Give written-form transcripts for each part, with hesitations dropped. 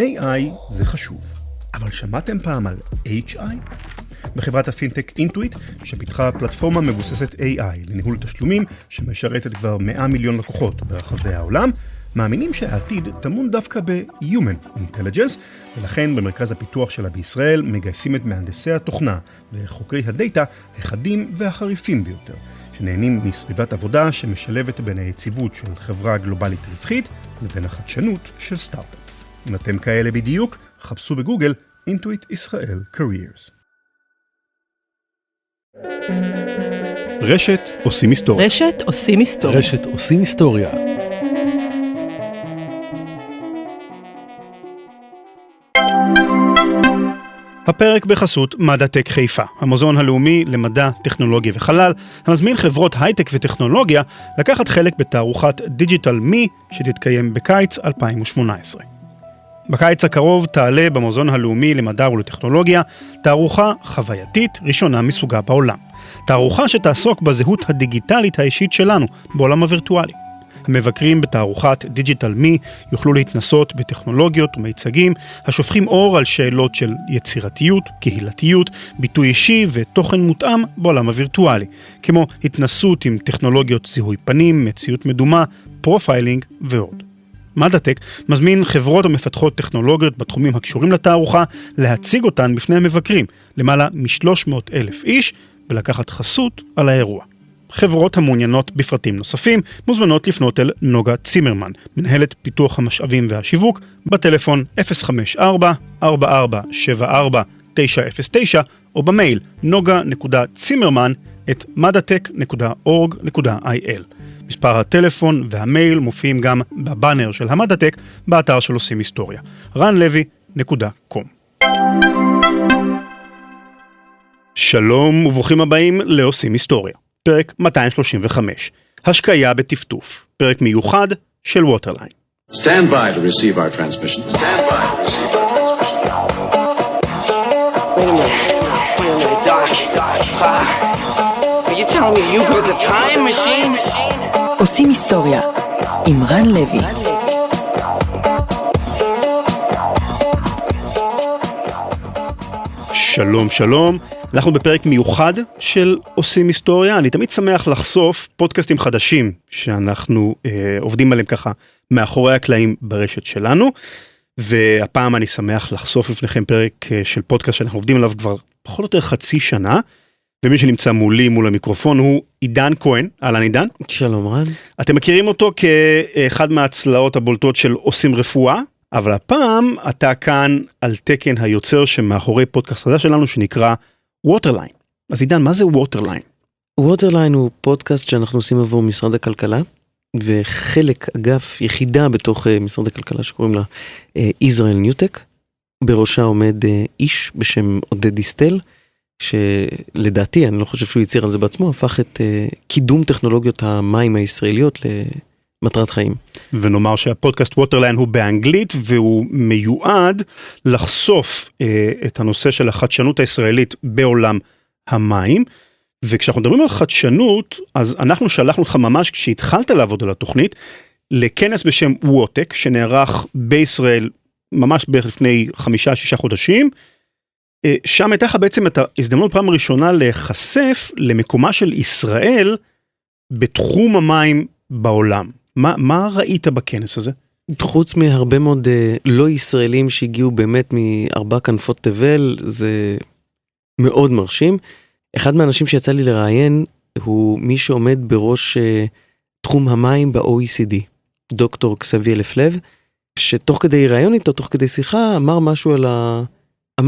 AI זה חשוב, אבל שמעתם פעם על HI? בחברת הפינטק אינטואיט, שפיתחה פלטפורמה מבוססת AI לניהול תשלומים שמשרתת כבר 100 מיליון לקוחות ברחבי העולם, מאמינים שהעתיד טמון דווקא ב-Human Intelligence, ולכן במרכז הפיתוח שלה בישראל מגייסים את מהנדסי התוכנה וחוקרי הדאטה החדים והחריפים ביותר, שנהנים מסביבת עבודה שמשלבת בין היציבות של חברה גלובלית רווחית לבין החדשנות של סטארט-אפ. אם אתם כאלה בדיוק, חפשו בגוגל אינטואיט ישראל Careers. רשת עושים היסטוריה. רשת עושים היסטוריה. רשת עושים היסטוריה. הפרק בחסות מדע-טק חיפה, המוזיאון הלאומי למדע, טכנולוגיה וחלל, המזמין חברות הייטק וטכנולוגיה לקחת חלק בתערוכת דיג'יטל מי שתתקיים בקיץ 2018. בקיץ הקרוב תעלה במוזיאון הלאומי למדע ולטכנולוגיה תערוכה חווייתית ראשונה מסוגה בעולם. תערוכה שתעסוק בזהות הדיגיטלית האישית שלנו בעולם הווירטואלי. המבקרים בתערוכת דיג'יטל מי יוכלו להתנסות בטכנולוגיות ומיצגים השופכים אור על שאלות של יצירתיות, קהילתיות, ביטוי אישי ותוכן מותאם בעולם הווירטואלי, כמו התנסות עם טכנולוגיות זיהוי פנים, מציאות מדומה, פרופיילינג ועוד. מדע-טק מזמין חברות המפתחות טכנולוגיות בתחומים הקשורים לתערוכה להציג אותן בפני המבקרים, למעלה מ-300,000 איש, ולקחת חסות על האירוע. חברות המעוניינות בפרטים נוספים מוזמנות לפנות אל נוגה צימרמן, מנהלת פיתוח המשאבים והשיווק, בטלפון 054-4474-909 או במייל noga.zimmerman@madatech.org.il. מספר הטלפון והמייל מופיעים גם בבאנר של המדע-טק באתר של עושים היסטוריה. ranlevy.com. שלום וברוכים הבאים לעושים היסטוריה. פרק 235. השקיה בטפטוף. פרק מיוחד של WaterLine. Stand by to receive our transmission. Stand by to receive our transmission. Wait a minute, Doc. Are you telling me you built a time machine? עושים היסטוריה עם רן לוי. שלום שלום. אנחנו בפרק מיוחד של עושים היסטוריה. אני תמיד שמח לחשוף פודקאסטים חדשים שאנחנו עובדים עליהם ככה מאחורי הקלעים ברשת שלנו, והפעם אני שמח לחשוף לפניכם פרק של פודקאסט שאנחנו עובדים עליו כבר פחות או יותר חצי שנה, ומי שנמצא מולי מול המיקרופון הוא עידן כהן. אהלן עידן. שלום רן. אתם מכירים אותו כאחד מהצלעות הבולטות של עושים רפואה, אבל הפעם אתה כאן על תקן היוצר שמאחורי פודקאסט חדש שלנו שנקרא WaterLine. אז עידן, מה זה WaterLine? WaterLine הוא פודקאסט שאנחנו עושים עבור משרד הכלכלה, וחלק אגף יחידה בתוך משרד הכלכלה שקוראים לה Israeli NewTech. בראשה עומד איש בשם עודד שלדעתי, אני לא חושב שהוא יציר על זה בעצמו, הפך את קידום טכנולוגיות המים הישראליות למטרת חיים. ונאמר שהפודקאסט WaterLine הוא באנגלית, והוא מיועד לחשוף את הנושא של החדשנות הישראלית בעולם המים. וכשאנחנו מדברים על חדשנות, אז אנחנו שלחנו אותך ממש כשהתחלת לעבוד על התוכנית, לכנס בשם WaTech, שנערך בישראל ממש בערך לפני 5-6 חודשים. שם הייתה לך בעצם את ההזדמנות פעם הראשונה להיחשף למקומה של ישראל בתחום המים בעולם. מה ראית בכנס הזה? חוץ מהרבה מאוד לא ישראלים שהגיעו באמת מארבע כנפות תבל, זה מאוד מרשים. אחד מהאנשים שיצא לי לראיין הוא מי שעומד בראש תחום המים ב-OECD, דוקטור קסביה לפלב, שתוך כדי ראיון איתו, תוך כדי שיחה, אמר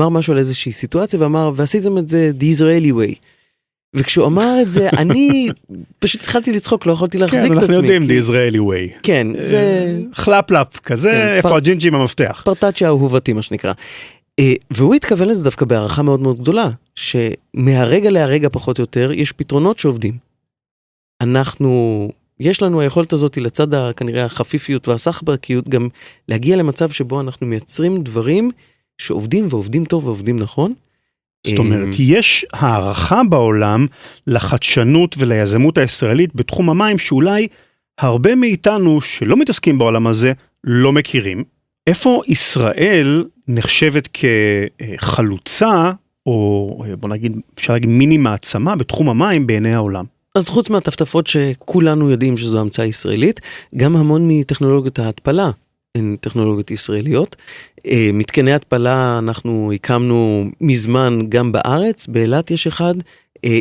משהו על איזושהי סיטואציה, ואמר, ועשיתם את זה the Israeli way. וכשהוא אמר את זה, אני פשוט התחלתי לצחוק, לא יכולתי להחזיק את עצמי. כן, אנחנו יודעים the Israeli way. כן, זה... חלפלפ כזה, איפה הג'ינג'ים המפתח. פרטאצ'ה אהובתי, מה שנקרא. והוא התכוון לזה דווקא בהערכה מאוד מאוד גדולה, שמהרגע להרגע פחות או יותר, יש פתרונות שעובדים. יש לנו היכולת הזאת לצד כנראה החפיפיות והסחברקיות, גם להגיע למצב שבו אנחנו מייצרים דברים שעובדים ועובדים טוב ועובדים נכון. זאת אומרת, יש הערכה בעולם לחדשנות וליזמות הישראלית בתחום המים, שאולי הרבה מאיתנו שלא מתעסקים בעולם הזה לא מכירים, איפה ישראל נחשבת כחלוצה, או בוא נגיד, אפשר להגיד מיני מעצמה בתחום המים בעיני העולם? אז חוץ מהטפטפות שכולנו יודעים שזו המצאה ישראלית, גם המון מטכנולוגיות ההתפלה הן טכנולוגיות ישראליות. מתקני התפלה אנחנו הקמנו מזמן גם בארץ, באילת יש אחד,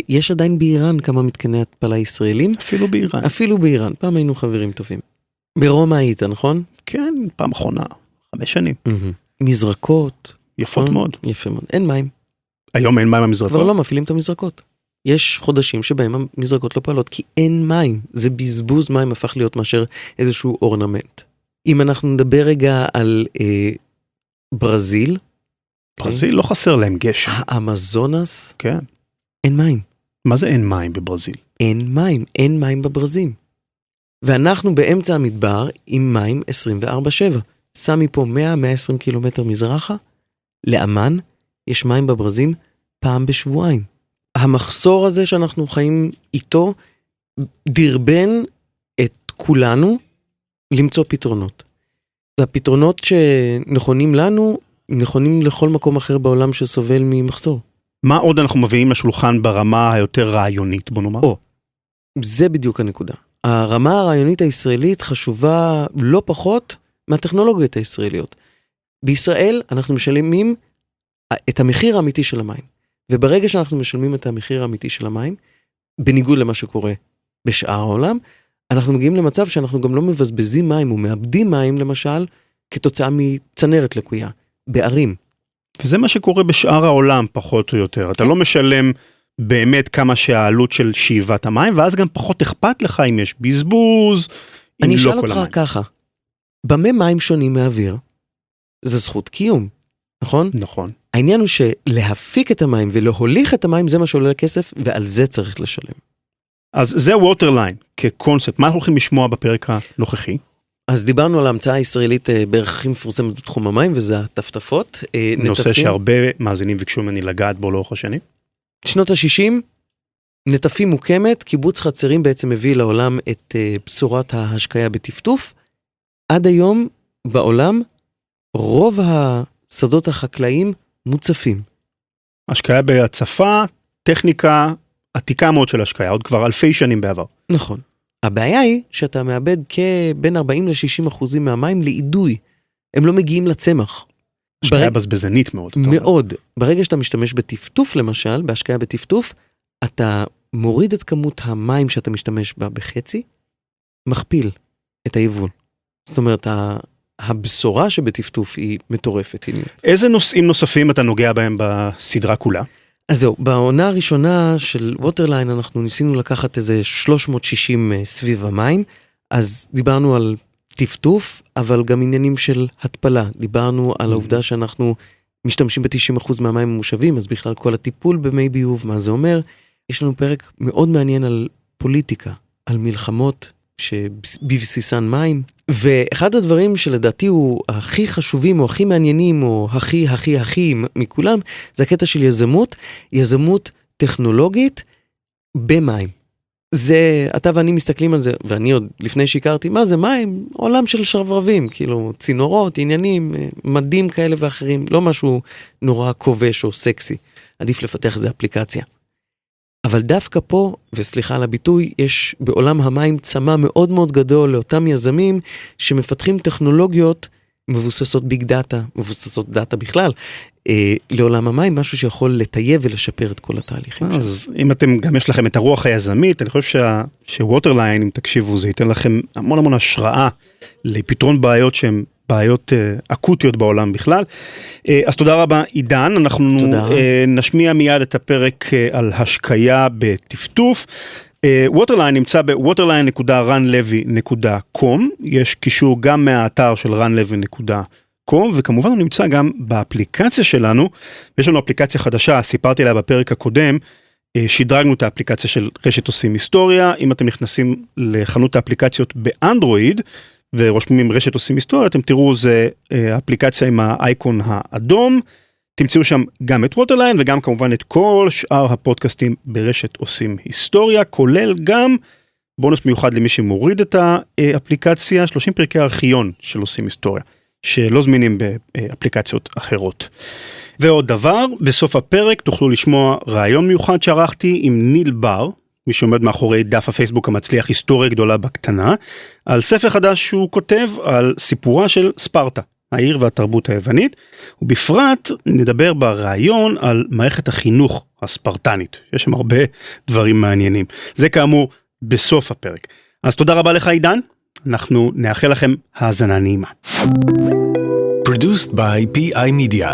יש עדיין באיראן כמה מתקני התפלה ישראלים. אפילו באיראן. אפילו באיראן, פעם היינו חברים טובים. ברומא היית, נכון? כן, פעם אחרונה, 5 שנים. מזרקות. יפות מאוד. יפה מאוד. אין מים. היום אין מים במזרקות? כבר לא מפעילים את המזרקות. יש חודשים שבהם המזרקות לא פועלות, כי אין מים. זה בזבוז מים הפך להיות מאשר איזשהו אורנמנט. אם אנחנו נדבר רגע על ברזיל. ברזיל לא חסר להם גשם. האמזונס. כן. אין מים. מה זה אין מים בברזיל? אין מים בברזים. ואנחנו באמצע המדבר עם מים 24/7. שם מפה 100-120 קילומטר מזרחה, לאמן יש מים בברזים פעם בשבועיים. המחסור הזה שאנחנו חיים איתו, דרבן את כולנו למצוא פתרונות. והפתרונות שנכונים לנו, נכונים לכל מקום אחר בעולם שסובל ממחסור. מה עוד אנחנו מביאים לשולחן ברמה היותר רעיונית, בוא נאמר? זה בדיוק הנקודה. הרמה הרעיונית הישראלית חשובה לא פחות מהטכנולוגיות הישראליות. בישראל אנחנו משלמים את המחיר האמיתי של המים. וברגע שאנחנו משלמים את המחיר האמיתי של המים, בניגוד למה שקורה בשאר העולם, אנחנו מגיעים למצב שאנחנו גם לא מבזבזים מים ומאבדים מים, למשל, כתוצאה מצנרת לקויה, בערים. וזה מה שקורה בשאר העולם, פחות או יותר. אתה לא משלם באמת כמה שהעלות של שאיבת המים, ואז גם פחות אכפת לך אם יש בזבוז, אם לא כל המים. אני אשאל אותך ככה, במה מים שונים מאוויר? זה זכות קיום, נכון? נכון. העניין הוא שלהפיק את המים ולהוליך את המים, זה מה שעולה לכסף, ועל זה צריך לשלם. אז זה WaterLine כקונספט. מה אנחנו הולכים לשמוע בפרק הנוכחי? אז דיברנו על ההמצאה הישראלית בערך הכי מפורסמת בתחום המים, וזה הטפטפות. נושא שהרבה מאזינים ביקשו ממני לגעת בו לאורך השנים. שנות ה-60, נטפים מוקמת, קיבוץ חצרים בעצם הביא לעולם את בשורת ההשקיה בטפטוף. עד היום בעולם, רוב השדות החקלאיים מוצפים. השקיה בהצפה, טכניקה עתיקה מאוד של השקיה, עוד כבר אלפי שנים בעבר. נכון. הבעיה היא שאתה מאבד בין 40-60% מהמים לאידוי. הם לא מגיעים לצמח. השקיה בזבזנית מאוד. מאוד. ברגע שאתה משתמש בטפטוף למשל, בהשקיה בטפטוף, אתה מוריד את כמות המים שאתה משתמש בה בחצי, מכפיל את היבול. זאת אומרת, הבשורה שבטפטוף היא מטורפת. איזה נושאים נוספים אתה נוגע בהם בסדרה כולה? אז זהו, בעונה הראשונה של WaterLine אנחנו ניסינו לקחת איזה 360 סביב המים, אז דיברנו על טפטוף, אבל גם עניינים של התפלה. דיברנו על העובדה שאנחנו משתמשים ב-90% מהמים המושבים, אז בכלל כל הטיפול במי ביוב, מה זה אומר? יש לנו פרק מאוד מעניין על פוליטיקה, על מלחמות שבבסיסן מים, ואחד הדברים שלדעתי הוא הכי חשובים, או הכי מעניינים, או הכי מכולם, זה הקטע של יזמות טכנולוגית במים. זה, אתה ואני מסתכלים על זה, ואני עוד לפני שהכרתי, מה זה מים? עולם של שרברבים, כאילו צינורות, עניינים, מדים כאלה ואחרים, לא משהו נורא כובש או סקסי, עדיף לפתח איזה אפליקציה. אבל דווקא פה, וסליחה על הביטוי, יש בעולם המים צמא מאוד מאוד גדול לאותם יזמים שמפתחים טכנולוגיות מבוססות ביג דאטה, מבוססות דאטה בכלל, לעולם המים, משהו שיכול לטייב ולשפר את כל התהליכים. אז אם אתם, גם יש לכם את הרוח היזמית, אני חושב ש-WaterLine, אם תקשיבו, זה ייתן לכם המון השראה לפתרון בעיות שהן בעיות אקוטיות בעולם בכלל. אז תודה רבה עידן, אנחנו נשמיע מיד את הפרק על השקיה בטפטוף. WaterLine נמצא ב-waterline.runlevy.com, יש קישור גם מהאתר של runlevy.com, וכמובן הוא נמצא גם באפליקציה שלנו, יש לנו אפליקציה חדשה, סיפרתי עליה בפרק הקודם, שדרגנו את האפליקציה של רשת עושים היסטוריה, אם אתם נכנסים לחנות האפליקציות באנדרואיד, ורושמים רשת עושים היסטוריה, אתם תראו זה אפליקציה עם האייקון האדום, תמצאו שם גם את WaterLine וגם כמובן את כל שאר הפודקאסטים ברשת עושים היסטוריה, כולל גם בונוס מיוחד למי שמוריד את האפליקציה, 30 פרקי ארכיון של עושים היסטוריה, שלא זמינים באפליקציות אחרות. ועוד דבר, בסוף הפרק תוכלו לשמוע רעיון מיוחד שערכתי עם ניל בר, מי שעומד מאחורי דף הפייסבוק המצליח היסטוריה גדולה בקטנה, על ספר חדש שהוא כותב על סיפורה של ספרטה, העיר והתרבות היוונית, ובפרט נדבר ברעיון על מערכת החינוך הספרטנית. יש שם הרבה דברים מעניינים. זה כאמור בסוף הפרק. אז תודה רבה לך עידן, אנחנו נאחל לכם האזנה נעימה. Produced by PI Media.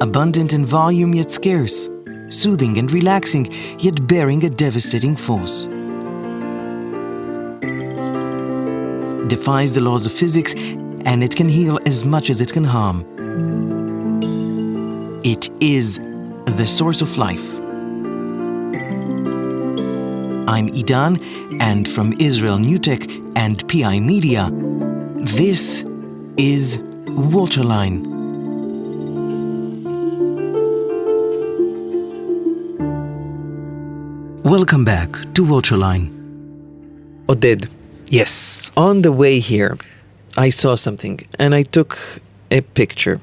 Abundant in volume yet scarce, soothing and relaxing yet bearing a devastating force. Defies the laws of physics and it can heal as much as it can harm. It is the source of life. I'm Idan, and from Israel NewTech and PI Media, this is WaterLine. Welcome back to WaterLine. Oded, Yes. on the way here, I saw something and I took a picture.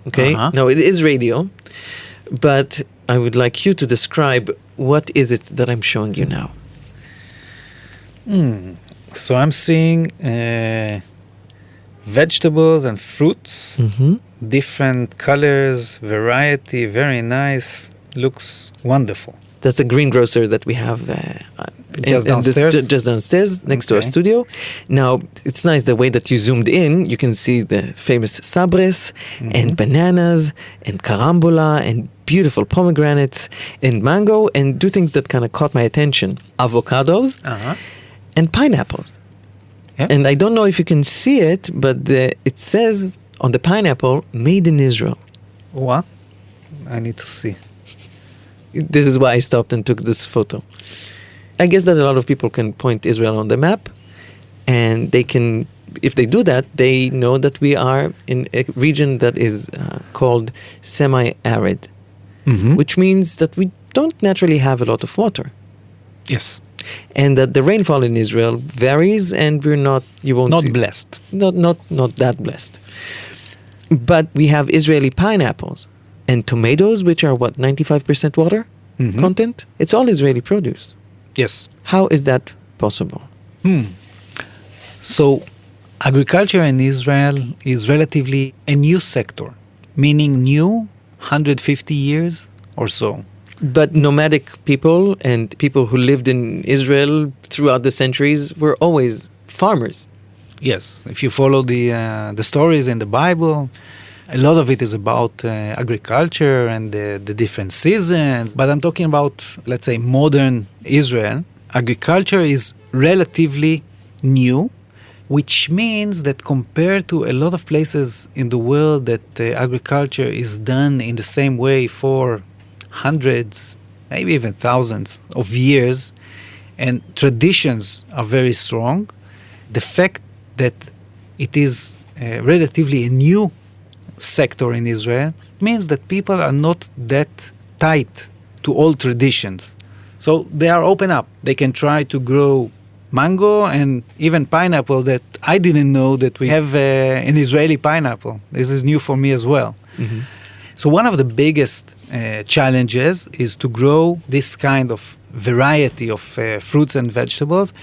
Okay? Now it is radio, but I would like you to describe what is it that I'm showing you now. So I'm seeing vegetables and fruits, different colors, variety, very nice, looks wonderful. That's a greengrocer that we have Just downstairs? Just downstairs, next to our Okay. studio. Now, it's nice the way that you zoomed in. You can see the famous sabres and bananas and carambola and beautiful pomegranates and mango and two things that kind of caught my attention. Avocados and pineapples. Yeah. And I don't know if you can see it, but it says on the pineapple, made in Israel. What? I need to see. This is why I stopped and took this photo. I guess that a lot of people can point Israel on the map, and they can, if they do that, they know that we are in a region that is called semi-arid, which means that we don't naturally have a lot of water. Yes. And that the rainfall in Israel varies, and we're not, you won't Not see, blessed. not that blessed. But we have Israeli pineapples and tomatoes, which are what, 95% water content? It's all Israeli produce. Yes. How is that possible? So agriculture in Israel is relatively a new sector, meaning new 150 years or so. But nomadic people and people who lived in Israel throughout the centuries were always farmers. Yes, if you follow the stories in the Bible, a lot of it is about agriculture and the different seasons. But I'm talking about, let's say, modern Israel. Agriculture is relatively new, which means that compared to a lot of places in the world that agriculture is done in the same way for hundreds, maybe even thousands of years, and traditions are very strong, the fact that it is relatively a new sector in Israel means that people are not that tight to old traditions. So they are open up. They can try to grow mango and even pineapple that I didn't know that we have an Israeli pineapple. This is new for me as well. So one of the biggest challenges is to grow this kind of variety of fruits and vegetables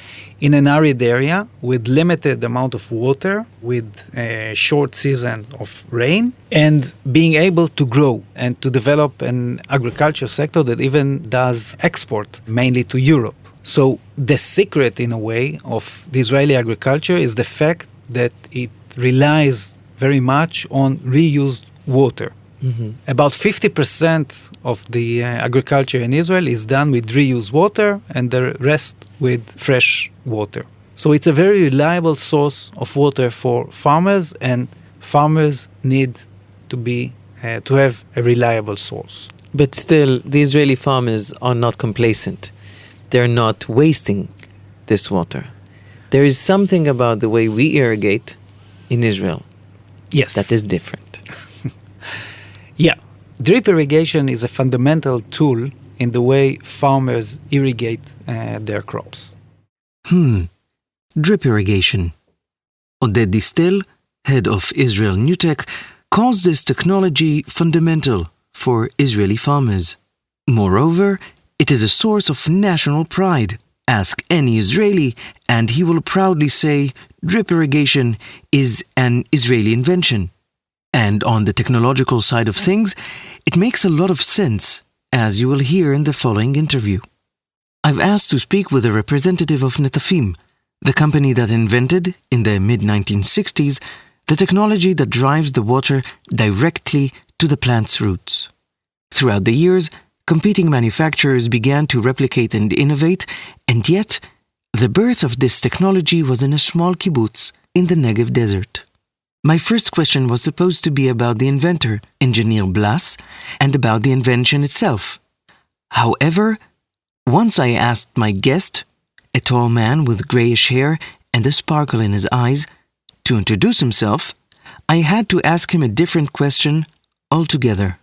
in an arid area with limited amount of water, with a short season of rain, and being able to grow and to develop an agriculture sector that even does export mainly to Europe. So the secret, in a way, of the Israeli agriculture is the fact that it relies very much on reused water. About 50% of the agriculture in Israel is done with reused water and the rest with fresh water. So it's a very reliable source of water for farmers, and farmers need to have a reliable source. But still, the Israeli farmers are not complacent. They're not wasting this water. There is something about the way we irrigate in Israel Yes. that is different. Yeah. Drip irrigation is a fundamental tool in the way farmers irrigate their crops. Drip irrigation. Coded Distel, head of Israel NewTech, calls this technology fundamental for Israeli farmers. Moreover, it is a source of national pride. Ask any Israeli, and he will proudly say drip irrigation is an Israeli invention. And on the technological side of things, it makes a lot of sense, as you will hear in the following interview. I've asked to speak with a representative of Netafim, the company that invented, in the mid-1960s, the technology that drives the water directly to the plant's roots. Throughout the years, competing manufacturers began to replicate and innovate, and yet, the birth of this technology was in a small kibbutz in the Negev desert. My first question was supposed to be about the inventor, Engineer Blas, and about the invention itself. However, once I asked my guest, a tall man with grayish hair and a sparkle in his eyes, to introduce himself, I had to ask him a different question altogether.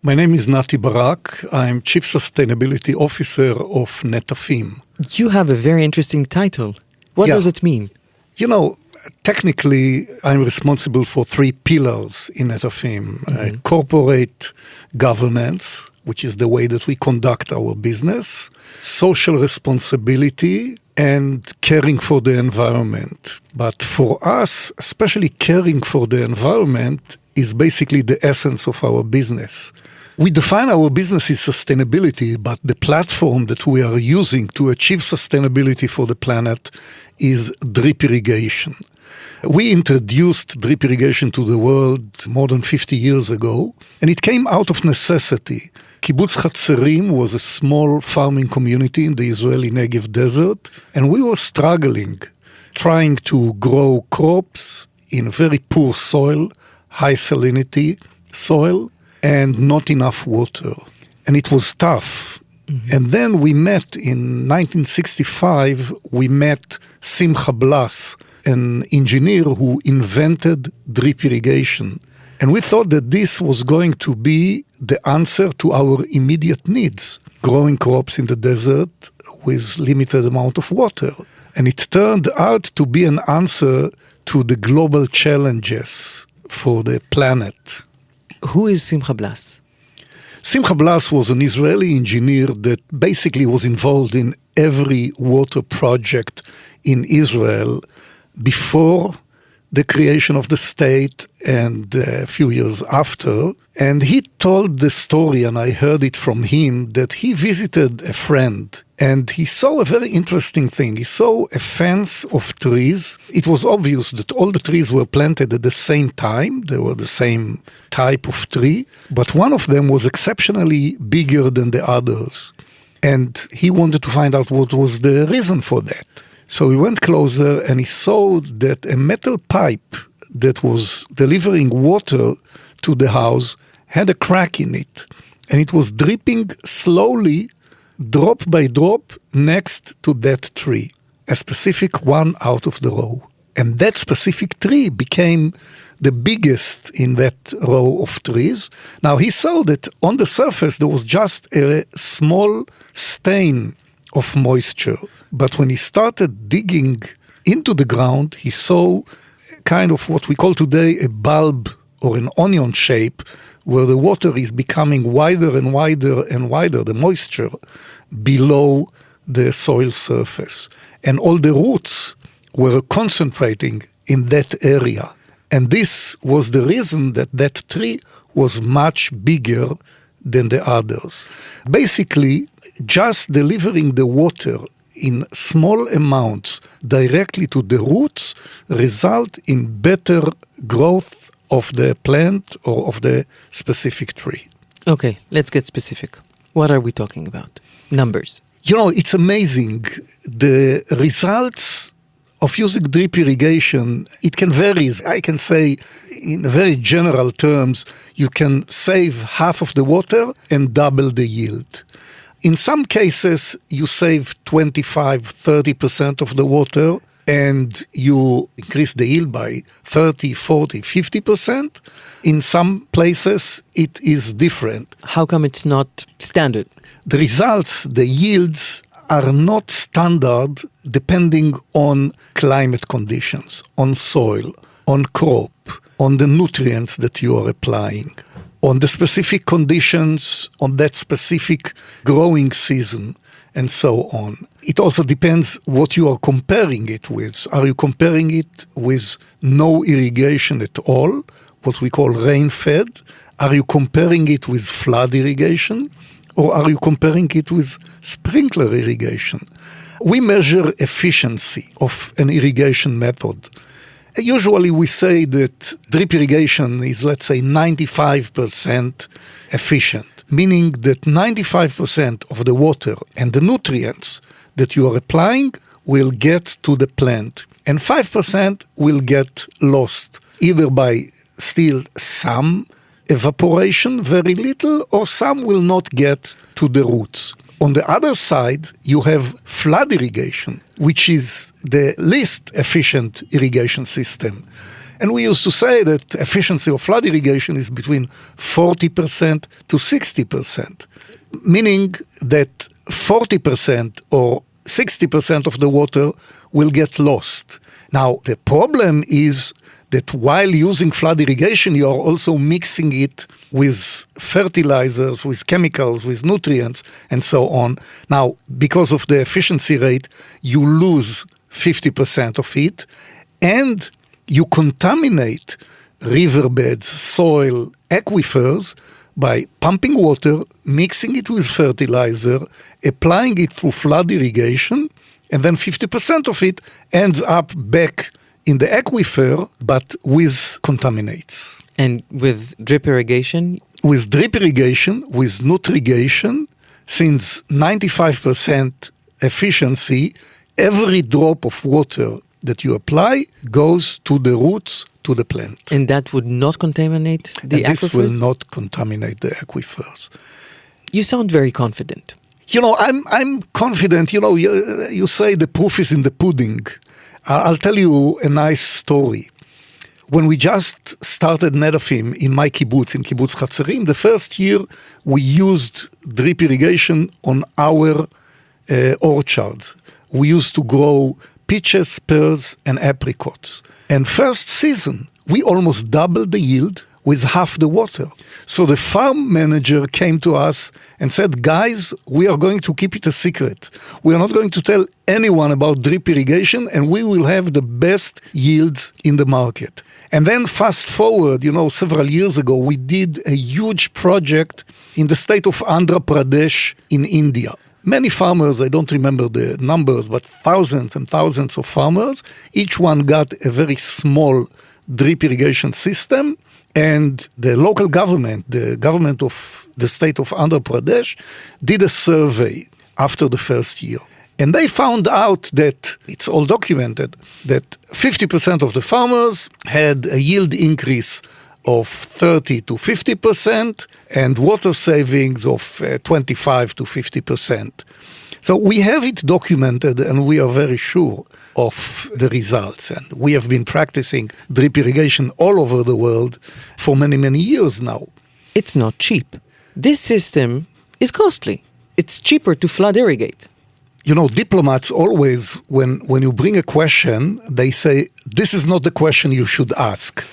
My name is Nati Barak. I'm Chief Sustainability Officer of Netafim. You have a very interesting title. What does it mean? You know, technically, I'm responsible for 3 pillars in Netafim. Corporate governance, which is the way that we conduct our business, social responsibility, and caring for the environment. But for us, especially caring for the environment is basically the essence of our business. We define our business as sustainability, but the platform that we are using to achieve sustainability for the planet is drip irrigation. We introduced drip irrigation to the world more than 50 years ago, and it came out of necessity. Kibbutz Hatzerim was a small farming community in the Israeli Negev desert, and we were struggling, trying to grow crops in very poor soil, high salinity soil, and not enough water. And it was tough. And then we met in 1965, we met Simcha Blas, an engineer who invented drip irrigation. And we thought that this was going to be the answer to our immediate needs, growing crops in the desert with limited amount of water. And it turned out to be an answer to the global challenges for the planet. Who is Simcha Blas? Simcha Blas was an Israeli engineer that basically was involved in every water project in Israel before the creation of the state and a few years after. And he told the story, and I heard it from him, that he visited a friend and he saw a very interesting thing. He saw a fence of trees. It was obvious that all the trees were planted at the same time. They were the same type of tree, but one of them was exceptionally bigger than the others. And he wanted to find out what was the reason for that. So he went closer and he saw that a metal pipe that was delivering water to the house had a crack in it. And it was dripping slowly, drop by drop, next to that tree. A specific one out of the row. And that specific tree became the biggest in that row of trees. Now he saw that on the surface there was just a small stain of moisture. But when he started digging into the ground, he saw kind of what we call today a bulb or an onion shape, where the water is becoming wider and wider and wider, the moisture below the soil surface. And all the roots were concentrating in that area. And this was the reason that that tree was much bigger than the others. Basically, just delivering the water in small amounts directly to the roots result in better growth of the plant or of the specific tree. Okay, let's get specific. What are we talking about? Numbers. You know, it's amazing. The results of using drip irrigation, it can vary. I can say in very general terms, you can save half of the water and double the yield. In some cases, you save 25-30% of the water and you increase the yield by 30, 40, 50%. In some places, it is different. How come it's not standard? The results, the yields, are not standard depending on climate conditions, on soil, on crop, on the nutrients that you are applying, on the specific conditions, on that specific growing season, and so on. It also depends what you are comparing it with. Are you comparing it with no irrigation at all, what we call rain-fed? Are you comparing it with flood irrigation? Or are you comparing it with sprinkler irrigation? We measure efficiency of an irrigation method. Usually we say that drip irrigation is, let's say, 95% efficient, meaning that 95% of the water and the nutrients that you are applying will get to the plant, and 5% will get lost, either by still some evaporation, very little, or some will not get to the roots. On the other side, you have flood irrigation, which is the least efficient irrigation system. And we used to say that efficiency of flood irrigation is between 40% to 60%, meaning that 40% or 60% of the water will get lost. Now, the problem is that while using flood irrigation, you are also mixing it with fertilizers, with chemicals, with nutrients, and so on. Now, because of the efficiency rate, you lose 50% of it, and you contaminate riverbeds, soil, aquifers by pumping water, mixing it with fertilizer, applying it through flood irrigation, and then 50% of it ends up back in the aquifer, but with contaminates. And with drip irrigation? With drip irrigation, with nutrigation, since 95% efficiency, every drop of water that you apply goes to the roots, to the plant. And that would not contaminate the aquifers? This will not contaminate the aquifers. You sound very confident. You know, I'm confident. You know, you say the proof is in the pudding. I'll tell you a nice story. When we just started Netafim in my kibbutz, in kibbutz Chatzerim, the first year we used drip irrigation on our orchards. We used to grow peaches, pears, and apricots. And first season, we almost doubled the yield with half the water. So the farm manager came to us and said, guys, we are going to keep it a secret. We are not going to tell anyone about drip irrigation, and we will have the best yields in the market. And then fast forward, you know, several years ago, we did a huge project in the state of Andhra Pradesh in India. Many farmers, I don't remember the numbers, but thousands and thousands of farmers, each one got a very small drip irrigation system. And the local government, the government of the state of Andhra Pradesh, did a survey after the first year. And they found out that, it's all documented, that 50% of the farmers had a yield increase of 30 to 50% and water savings of 25 to 50%. So we have it documented and we are very sure of the results. And we have been practicing drip irrigation all over the world for many, many years now. It's not cheap. This system is costly. It's cheaper to flood irrigate. You know, diplomats always, when you bring a question, they say, this is not the question you should ask.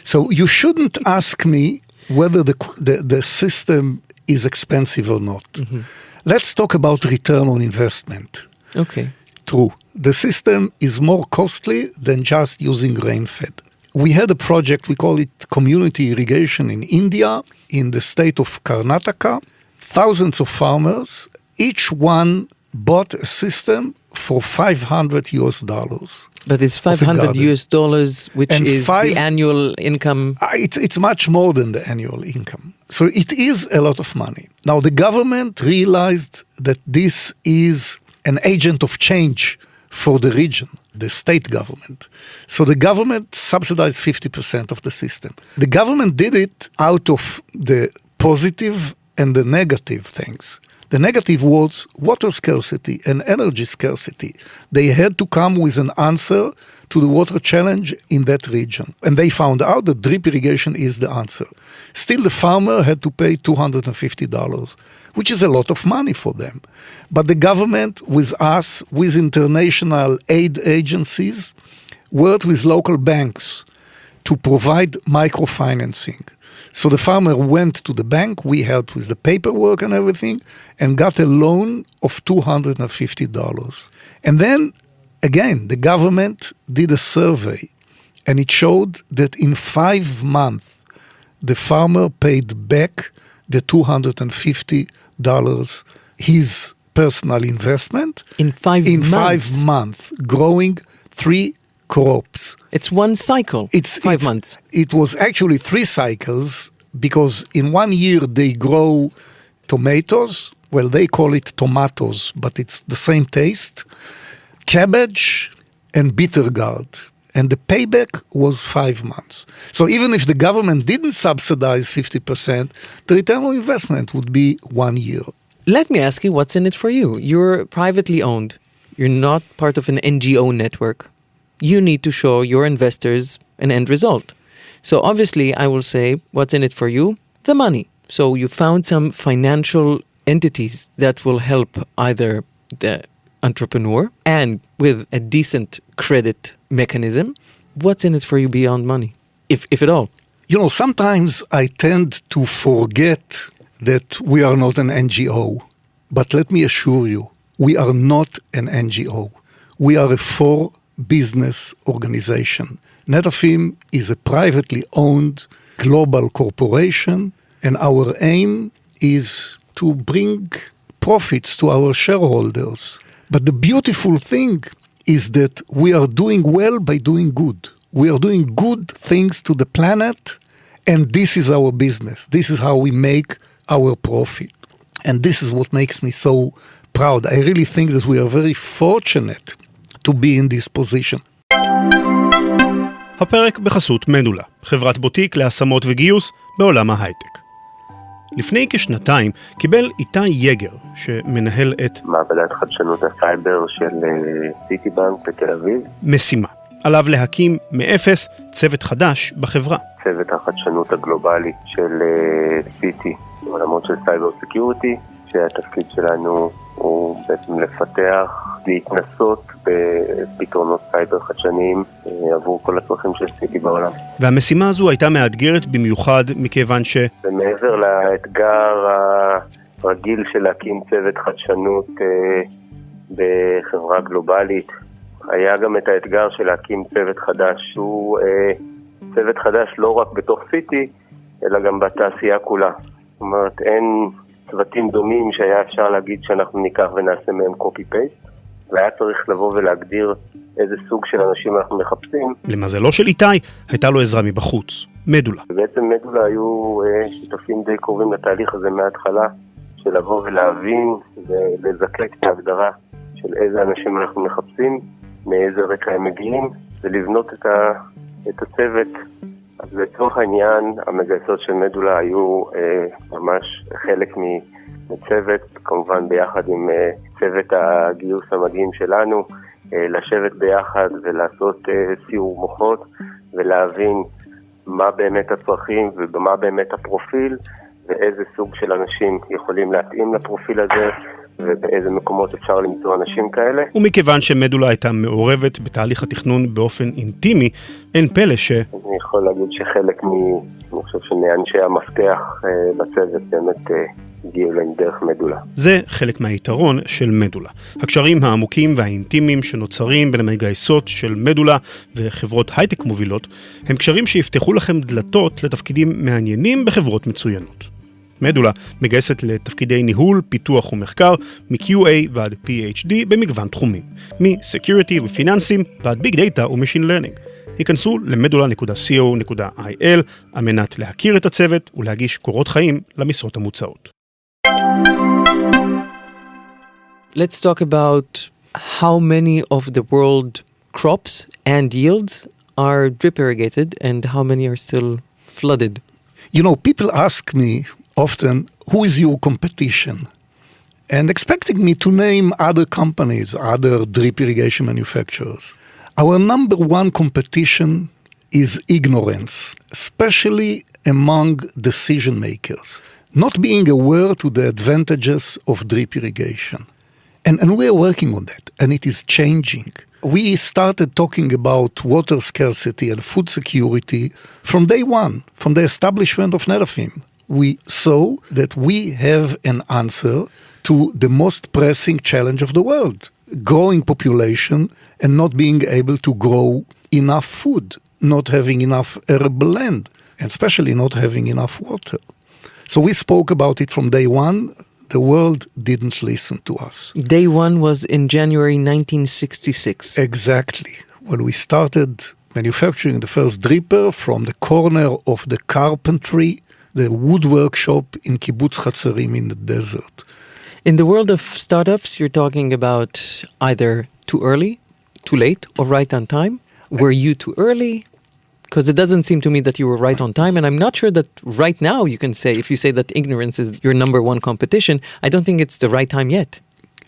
So you shouldn't ask me whether the system is expensive or not. Mm-hmm. Let's talk about return on investment. Okay. True. The system is more costly than just using rain-fed. We had a project, we call it community irrigation in India, in the state of Karnataka. Thousands of farmers, each one bought a system for $500. But it's $500, which and is the annual income. It's much more than the annual income. So it is a lot of money. Now the government realized that this is an agent of change for the region, the state government. So the government subsidized 50% of the system. The government did it out of the positive and the negative things. The negative was water scarcity and energy scarcity. They had to come with an answer to the water challenge in that region. And they found out that drip irrigation is the answer. Still, the farmer had to pay $250, which is a lot of money for them. But the government, with us, with international aid agencies, worked with local banks to provide microfinancing. So the farmer went to the bank, we helped with the paperwork and everything, and got a loan of $250. And then, again, the government did a survey, and it showed that in 5 months, the farmer paid back the $250, his personal investment. In 5 in months? 5 months, growing 3 crops. It's one cycle, 5 months. It was actually 3 cycles, because in 1 year they grow tomatoes, well, they call it tomatoes, but it's the same taste, cabbage and bitter gourd. And the payback was 5 months. So even if the government didn't subsidize 50%, the return on investment would be 1 year. Let me ask you, what's in it for you? You're privately owned. You're not part of an NGO network. You need to show your investors an end result. So obviously, I will say, what's in it for you? The money. So you found some financial entities that will help either the entrepreneur and with a decent credit mechanism. What's in it for you beyond money, if at all? You know, sometimes I tend to forget that we are not an NGO. But let me assure you, we are not an NGO. We are a for-business organization. Netafim is a privately owned global corporation, and our aim is to bring profits to our shareholders. But the beautiful thing is that we are doing well by doing good. We are doing good things to the planet, and this is our business. This is how we make our profit. And this is what makes me so proud. I really think that we are very fortunate to be in this position. הפרק בחסות מנולה, חברת בוטיק להשמות וגיוס בעולם ההייטק. לפני כשנתיים קיבל איתי יגר, שמנהל את מעבדת חדשנות הסייבר של סיטי בנק בתל אביב, משימה. עליו להקים מאפס צוות חדש בחברה. צוות החדשנות הגלובלי של סיטי, עולמות של סייבר סקיוריטי, שהתפקיד שלנו הוא בעצם לפתח, להתנסות בפתרונות סייבר חדשניים עבור כל הצרכים של סיטי בעולם. והמשימה הזו הייתה מאתגרת במיוחד מכיוון ומעבר לאתגר הרגיל של להקים צוות חדשנות בחברה גלובלית, היה גם את האתגר של להקים צוות חדש, שהוא צוות חדש לא רק בתוך סיטי, אלא גם בתעשייה כולה. זאת אומרת, אין צוותים דומים שהיה אפשר להגיד שאנחנו ניקח ונעשה מהם copy-paste, והיה צריך לבוא ולהגדיר איזה סוג של אנשים אנחנו מחפשים. למזלו של איתי, הייתה לו עזרה מבחוץ, מדולה. ובעצם מדולה היו שותפים די קרובים לתהליך הזה מההתחלה, של לבוא ולהבין ולזקק את ההגדרה של איזה אנשים אנחנו מחפשים, מאיזה רקע הם מגיעים, ולבנות את הצוות. אז לצורך העניין, המגייסות של מדולה היו ממש חלק מצוות, כמובן ביחד עם צוות הגיוס המדהים שלנו, לשבת ביחד ולעשות סיור מוחות, ולהבין מה באמת הצרכים ומה באמת הפרופיל, ואיזה סוג של אנשים יכולים להתאים לפרופיל הזה, ובאיזה מקומות אפשר למצוא אנשים כאלה. ומכיוון שמדולה הייתה מעורבת בתהליך התכנון באופן אינטימי, אין פלא אני יכול להגיד שחלק אני חושב שמאנשי המפתח בצוות באמת הגיעו להם דרך מדולה. זה חלק מהיתרון של מדולה. הקשרים העמוקים והאינטימיים שנוצרים בין המגייסות של מדולה וחברות הייטק מובילות, הם קשרים שיפתחו לכם דלתות לתפקידים מעניינים בחברות מצוינות. מדולה מגייסת לתפקידי ניהול, פיתוח ומחקר, מ-QA ועד PhD במגוון תחומים, מ-Security ופיננסים ועד Big Data ומשין לרנינג. היכנסו למדולה.co.il על מנת להכיר את הצוות ולהגיש קורות חיים למשרות המוצעות. Let's talk about how many of the world crops and yields are drip irrigated and how many are still flooded. You know, people ask me often, who is your competition? and expecting me to name other companies, other drip irrigation manufacturers. Our number one competition is ignorance, especially among decision makers, not being aware to the advantages of drip irrigation. And we are working on that, and it is changing. We started talking about water scarcity and food security from day one, from the establishment of Netafim. We saw that we have an answer to the most pressing challenge of the world, growing population and not being able to grow enough food, not having enough arable land, and especially not having enough water. So we spoke about it from day one. The world didn't listen to us. Day one was in January 1966. Exactly. When we started manufacturing the first dripper from the corner of the carpentry, the woodwork shop in Kibbutz Hatzerim in the desert. In the world of startups, you're talking about either too early, too late, or right on time. Were you too early? Because it doesn't seem to me that you were right on time, and I'm not sure that right now you can say, if you say that ignorance is your number one competition, I don't think it's the right time yet.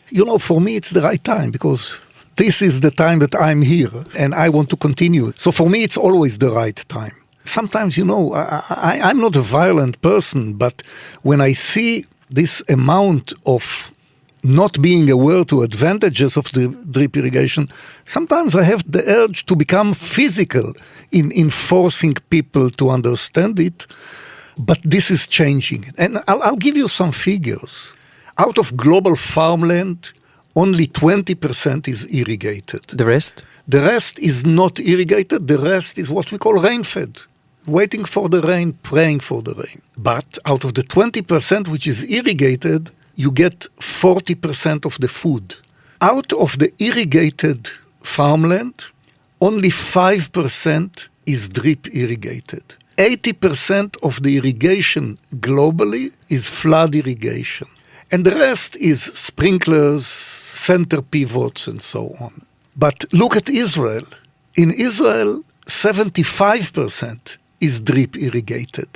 You know, for me it's the right time, because this is the time that I'm here, and I want to continue. So for me it's always the right time. Sometimes, you know, I'm not a violent person, but when I see this amount of not being aware to advantages of the drip irrigation, sometimes I have the urge to become physical in forcing people to understand it. But this is changing. And I'll give you some figures. Out of global farmland, only 20% is irrigated. The rest? The rest is not irrigated. The rest is what we call rain-fed. Waiting for the rain, praying for the rain. But out of the 20% which is irrigated, you get 40% of the food. Out of the irrigated farmland, only 5% is drip irrigated. 80% of the irrigation globally is flood irrigation. And the rest is sprinklers, center pivots, and so on. But look at Israel. In Israel, 75% is drip irrigated.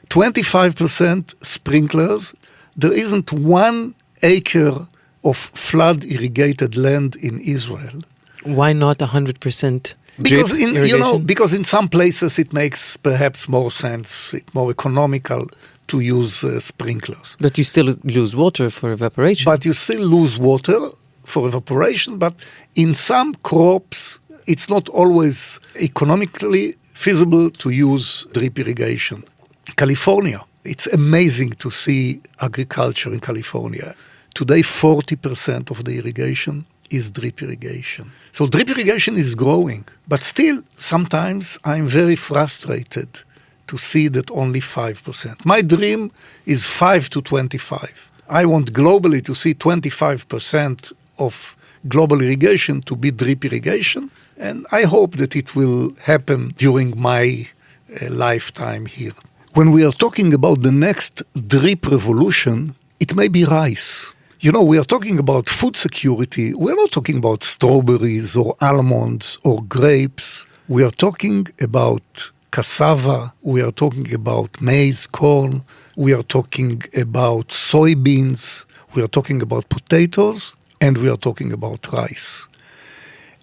25% sprinklers. There isn't 1 acre of flood irrigated land in Israel. Why not 100% because drip irrigation? Because in some places it makes perhaps more sense, it's more economical to use sprinklers. But you still lose water for evaporation. But you still lose water for evaporation, but in some crops it's not always economically feasible to use drip irrigation. California. It's amazing to see agriculture in California. Today, 40% of the irrigation is drip irrigation. So drip irrigation is growing, but still, sometimes I'm very frustrated to see that only 5%. My dream is 5 to 25. I want globally to see 25% of global irrigation to be drip irrigation, and I hope that it will happen during my lifetime here. When we are talking about the next drip revolution, it may be rice. You know, we are talking about food security. We're not talking about strawberries or almonds or grapes. We are talking about cassava. We are talking about maize, corn. We are talking about soybeans. We are talking about potatoes. And we are talking about rice.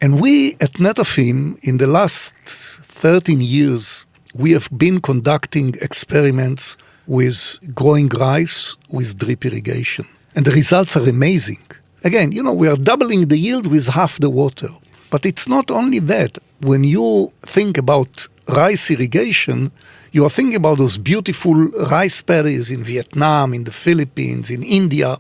And we at Netafim, in the last 13 years, we have been conducting experiments with growing rice with drip irrigation. And the results are amazing. Again, you know, we are doubling the yield with half the water. But it's not only that. When you think about rice irrigation, you are thinking about those beautiful rice paddies in Vietnam, in the Philippines, in India.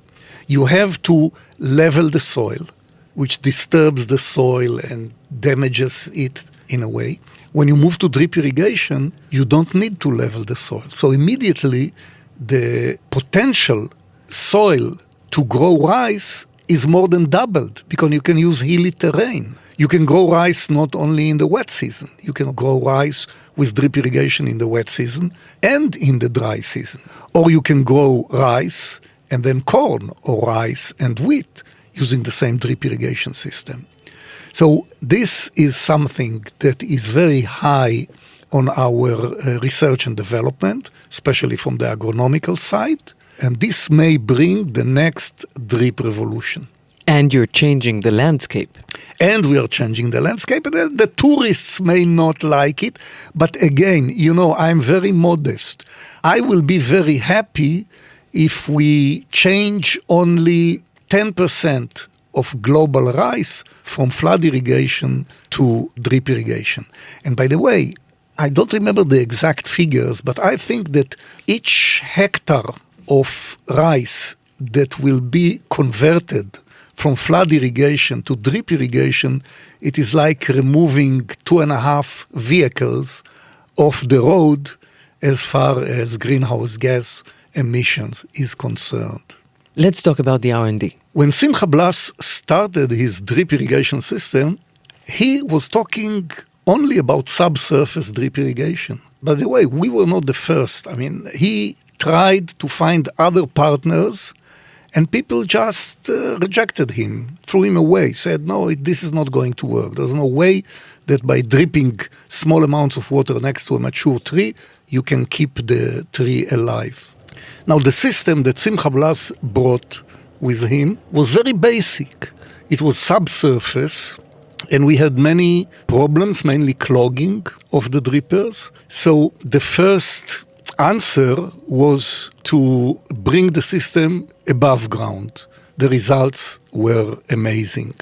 You have to level the soil, which disturbs the soil and damages it in a way. When you move to drip irrigation, you don't need to level the soil. So immediately, the potential soil to grow rice is more than doubled because you can use hilly terrain. You can grow rice not only in the wet season. You can grow rice with drip irrigation in the wet season and in the dry season. Or you can grow rice and then corn or rice and wheat using the same drip irrigation system. So this is something that is very high on our research and development, especially from the agronomical side. And this may bring the next drip revolution. And you're changing the landscape. And we are changing the landscape. And the tourists may not like it. But again, I'm very modest. I will be very happy if we change only 10% of global rice from flood irrigation to drip irrigation. And by the way, I don't remember the exact figures, but I think that each hectare of rice that will be converted from flood irrigation to drip irrigation, it is like removing 2.5 vehicles off the road as far as greenhouse gas emissions is concerned. Let's talk about the R&D. When Simcha Blas started his drip irrigation system, he was talking only about subsurface drip irrigation. By the way, we were not the first. He tried to find other partners, and people just rejected him, threw him away, said, no, this is not going to work. There's no way that by dripping small amounts of water next to a mature tree, you can keep the tree alive. Now, the system that Simcha Blas brought with him was very basic. It was subsurface, and we had many problems, mainly clogging of the drippers. So the first answer was to bring the system above ground. The results were amazing.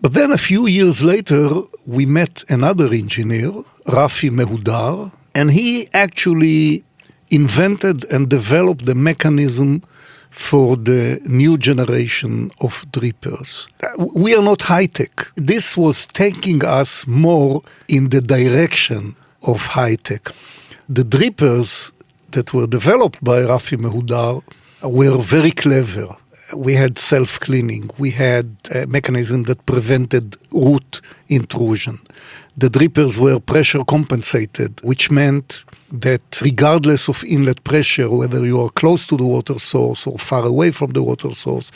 But then a few years later, we met another engineer, Rafi Mehudar, and he actually invented and developed the mechanism for the new generation of drippers. We are not high-tech. This was taking us more in the direction of high-tech. The drippers that were developed by Rafi Mehudar were very clever. We had self-cleaning. We had a mechanism that prevented root intrusion. The drippers were pressure compensated, which meant that regardless of inlet pressure, whether you are close to the water source or far away from the water source,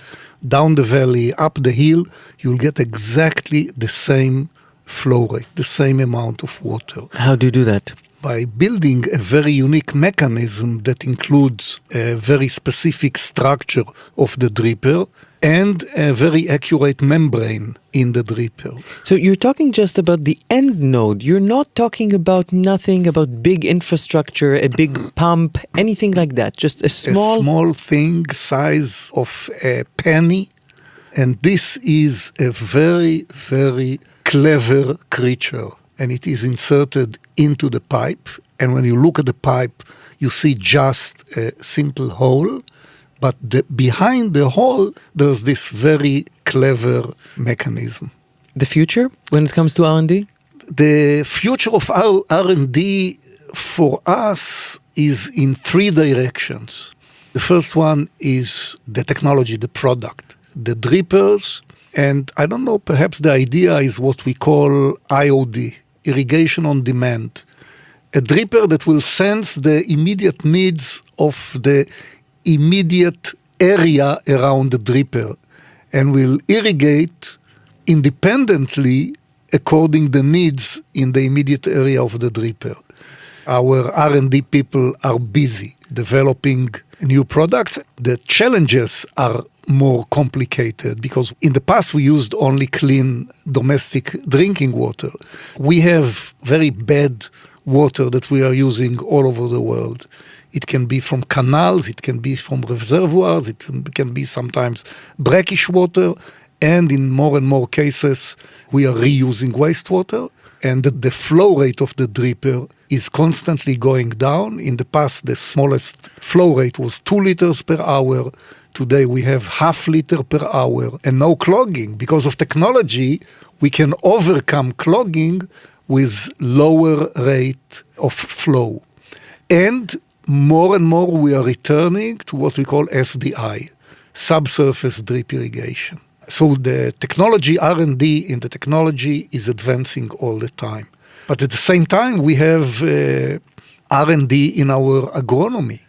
down the valley, up the hill, you'll get exactly the same flow rate, the same amount of water. How do you do that? By building a very unique mechanism that includes a very specific structure of the dripper and a very accurate membrane in the dripper. So you're talking just about the end node. You're not talking about nothing about big infrastructure, a big pump, anything like that. Just a small thing size of a penny. And this is a very, very clever creature. And it is inserted into the pipe. And when you look at the pipe, you see just a simple hole. But behind the hole, there's this very clever mechanism. The future when it comes to R&D? The future of our R&D for us is in 3 directions. The first one is the technology, the product, the drippers. And I don't know, perhaps the idea is what we call IOD, irrigation on demand. A dripper that will sense the immediate needs of the immediate area around the dripper and will irrigate independently according the needs in the immediate area of the dripper. Our R&D people are busy developing new products. The challenges are more complicated because in the past we used only clean domestic drinking water. We have very bad water that we are using all over the world. It can be from canals, it can be from reservoirs, it can be sometimes brackish water, and in more and more cases, we are reusing wastewater, and the flow rate of the dripper is constantly going down. In the past, the smallest flow rate was 2 liters per hour. Today, we have 0.5 liter per hour, and no clogging. Because of technology, we can overcome clogging with lower rate of flow. And more we are returning to what we call SDI, subsurface drip irrigation. So the technology, R&D in the technology is advancing all the time. But at the same time, we have R&D in our agronomy,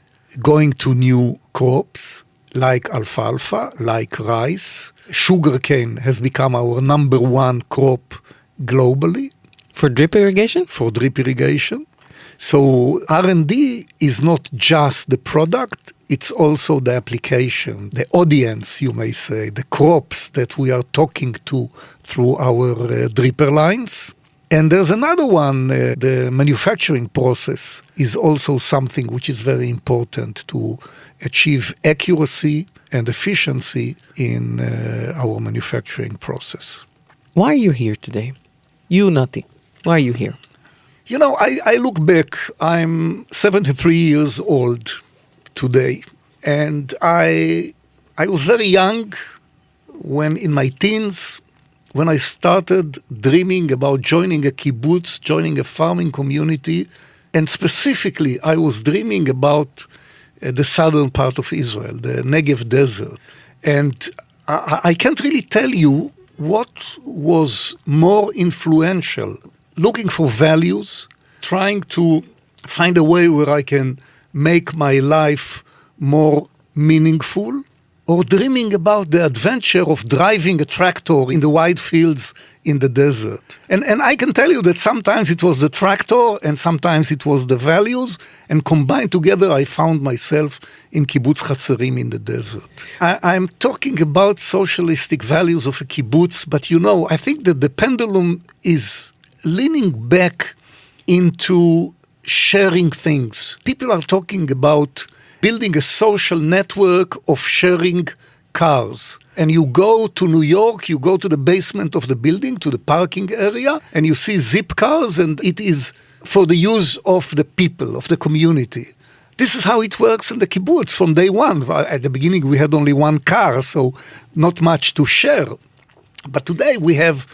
going to new crops like alfalfa, like rice. Sugarcane has become our number 1 crop globally. For drip irrigation? For drip irrigation. So R&D is not just the product, it's also the application, the audience, you may say, the crops that we are talking to through our dripper lines. And there's another one, the manufacturing process is also something which is very important to achieve accuracy and efficiency in our manufacturing process. Why are you here today? You, Nati. Why are you here? You know, I look back, I'm 73 years old today, and I was very young when in my teens, when I started dreaming about joining a kibbutz, joining a farming community, and specifically I was dreaming about the southern part of Israel, the Negev desert. And I can't really tell you what was more influential, looking for values, trying to find a way where I can make my life more meaningful, or dreaming about the adventure of driving a tractor in the wide fields in the desert. And I can tell you that sometimes it was the tractor and sometimes it was the values, and combined together I found myself in kibbutz Hatzerim in the desert. I'm talking about socialistic values of a kibbutz, but you know, I think that the pendulum is leaning back into sharing things. People are talking about building a social network of sharing cars. And you go to New York, you go to the basement of the building, to the parking area, and you see zip cars, and it is for the use of the people, of the community. This is how it works in the kibbutz from day one. At the beginning, we had only one car, so not much to share. But today we have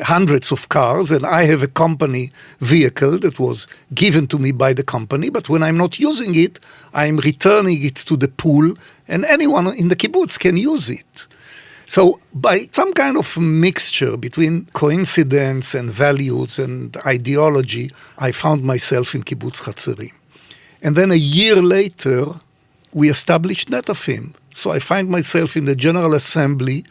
hundreds of cars, and I have a company vehicle that was given to me by the company, but when I'm not using it, I'm returning it to the pool, and anyone in the kibbutz can use it. So by some kind of mixture between coincidence and values and ideology, I found myself in kibbutz Hatzerim. And then a year later, we established Netafim. So I find myself in the General Assembly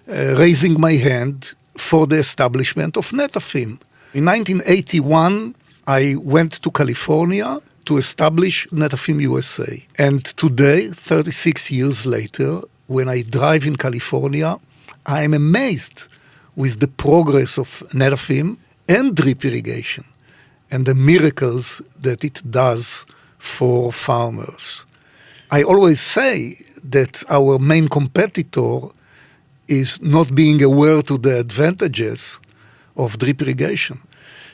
raising my hand for the establishment of Netafim. In 1981, I went to California to establish Netafim USA. And today, 36 years later, when I drive in California, I am amazed with the progress of Netafim and drip irrigation and the miracles that it does for farmers. I always say that our main competitor is not being aware to the advantages of drip irrigation.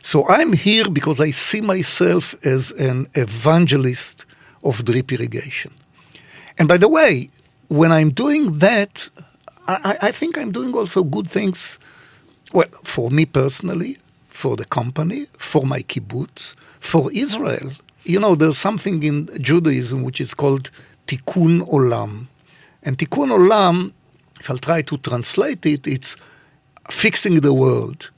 So I'm here because I see myself as an evangelist of drip irrigation. And by the way, when I'm doing that, I think I'm doing also good things, well, for me personally, for the company, for my kibbutz, for Israel. You know, there's something in Judaism which is called Tikkun Olam. And Tikkun Olam, if I'll try to translate it, it's fixing the world.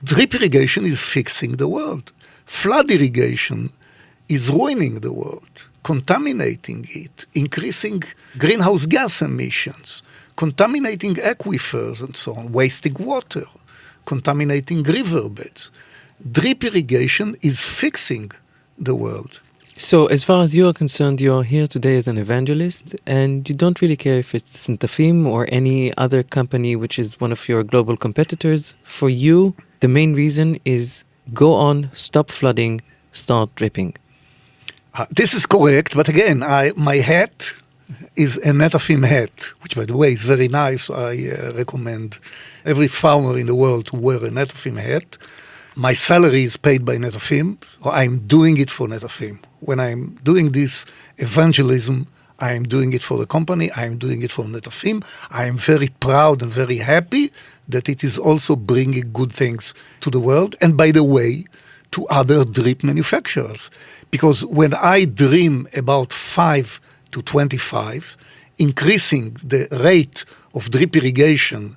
Drip irrigation is fixing the world. Flood irrigation is ruining the world, contaminating it, increasing greenhouse gas emissions, contaminating aquifers and so on, wasting water, contaminating riverbeds. Drip irrigation is fixing the world. So as far as you are concerned, you're here today as an evangelist, and you don't really care if it's Netafim or any other company which is one of your global competitors. For you, the main reason is go on, stop flooding, start dripping. This is correct, but again, my hat is a Netafim hat, which by the way is very nice. I recommend every farmer in the world to wear a Netafim hat. My salary is paid by Netafim, so I'm doing it for Netafim. When I'm doing this evangelism, I'm doing it for the company, I'm doing it for Netafim. I'm very proud and very happy that it is also bringing good things to the world, and by the way, to other drip manufacturers. Because when I dream about 5 to 25, increasing the rate of drip irrigation